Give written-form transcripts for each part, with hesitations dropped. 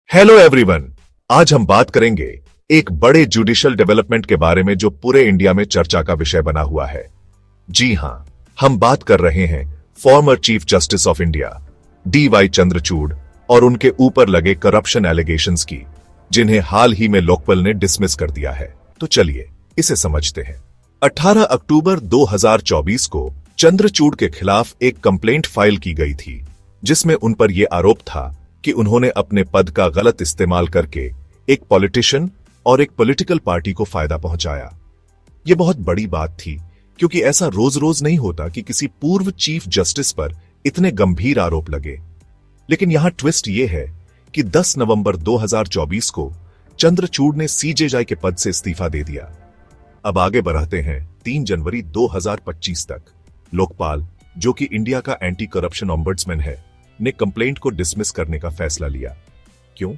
Hello everyone, आज हम बात करेंगे एक बड़े जुडिशियल डेवलपमेंट के बारे में जो पूरे इंडिया में चर्चा का विषय बना हुआ है। जी हां, हम बात कर रहे हैं former chief justice of India D.Y.. Chandrachud और उनके ऊपर लगे करप्शन एलिगेशंस की, जिन्हें हाल ही में लोकपाल ने डिसमिस कर दिया है। तो चलिए इसे समझते हैं। 18 अक्टूबर 2024 को चंद्रचूड़ के खिलाफ एक कंप्लेंट फाइल की गई थी, जिसमें उन पर यह आरोप था कि उन्होंने अपने पद का गलत इस्तेमाल करके एक पॉलिटिशियन और एक पॉलिटिकल पार्टी को फायदा पहुंचाया। यह बहुत बड़ी बात थी, क्योंकि ऐसा रोज रोज नहीं होता कि किसी पूर्व चीफ जस्टिस पर इतने गंभीर आरोप लगे। लेकिन यहां ट्विस्ट यह है कि 10 नवंबर 2024 को चंद्रचूड़ ने सीजेआई के पद से इस्तीफा दे दिया। अब आगे बढ़ते हैं 3 जनवरी 2025 तक। लोकपाल, जो कि इंडिया का एंटी करप्शन ओम्बड्समैन है, ने कंप्लेंट को डिसमिस करने का फैसला लिया। क्यों?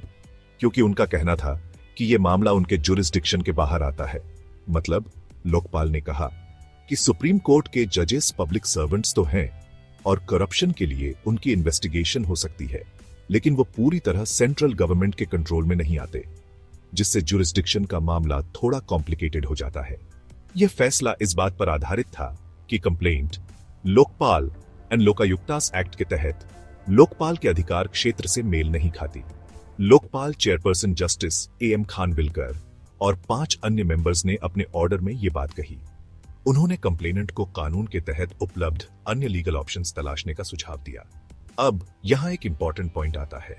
क्योंकि उनका कहना था कि यह मामला उनके जुरिस्डिक्शन के बाहर आता है। मतलब लोकपाल ने कहा कि सुप्रीम कोर्ट के जजेस पब्लिक सर्वेंट्स तो हैं और करप्शन के लिए उनकी इन्वेस्टिगेशन हो सकती है, लेकिन वो पूरी तरह सेंट्रल गवर्नमेंट के कंट्रोल में नहीं आते, जिससे जुरिस्डिक्शन का मामला थोड़ा कॉम्प्लिकेटेड हो जाता है। यह फैसला इस बात पर आधारित था कि कंप्लेंट लोकपाल एंड लोकायुक्तास एक्ट के तहत लोकपाल के अधिकार क्षेत्र से मेल नहीं खाती। Lokpal chairperson justice A M. Khanwilkar और 5 अन्य मेंबर्स ने अपने ऑर्डर में यह बात कही। उन्होंने कंप्लेनेंट को कानून के तहत उपलब्ध अन्य लीगल ऑप्शंस तलाशने का सुझाव दिया। अब यहां एक इंपॉर्टेंट पॉइंट आता है।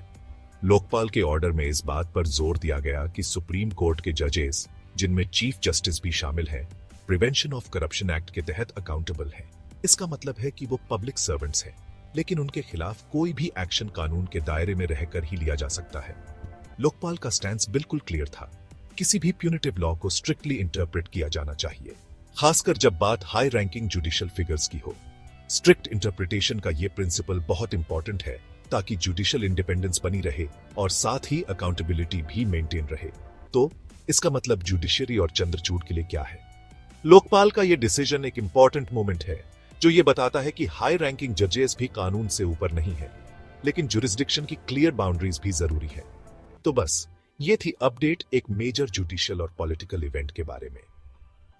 लोकपाल के ऑर्डर में इस बात पर जोर दिया गया कि सुप्रीम कोर्ट के जजेस, जिनमें चीफ जस्टिस भी शामिल हैं, प्रिवेंशन ऑफ करप्शन एक्ट के तहत अकाउंटेबल हैं। इसका मतलब है कि वो पब्लिक सर्वेंट्स हैं, लेकिन उनके खिलाफ कोई भी एक्शन कानून के दायरे में रहकर ही लिया जा सकता है। लोकपाल का स्टैंस बिल्कुल क्लियर था। किसी भी प्यूनिटिव लॉ को स्ट्रिक्टली इंटरप्रेट किया जाना चाहिए, खासकर जब बात हाई रैंकिंग जुडिशियल फिगर्स की हो। स्ट्रिक्ट इंटरप्रिटेशन का यह प्रिंसिपल बहुत इंपॉर्टेंट है, ताकि जुडिशियल इंडिपेंडेंस बनी रहे और साथ ही अकाउंटेबिलिटी भी मेंटेन रहे। तो इसका मतलब जुडिशरी और चंद्रचूड़ के लिए क्या है? लोकपाल का यह डिसीजन एक इंपॉर्टेंट मोमेंट है, जो ये बताता है कि हाई रैंकिंग जजेस भी कानून से ऊपर नहीं है, लेकिन जुरिस्डिक्शन की क्लियर बाउंड्रीज भी जरूरी है। तो बस ये थी अपडेट एक मेजर जुडिशियल और पॉलिटिकल इवेंट के बारे में।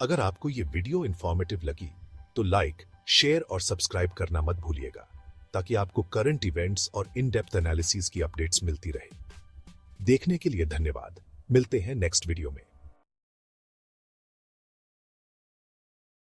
अगर आपको ये वीडियो इंफॉर्मेटिव लगी तो लाइक, शेयर और सब्सक्राइब करना मत भूलिएगा, ताकि आपको करंट इवेंट्स और इन डेप्थ एनालिसिस की अपडेट्स मिलती रहे। देखने के लिए धन्यवाद। मिलते हैं नेक्स्ट वीडियो में।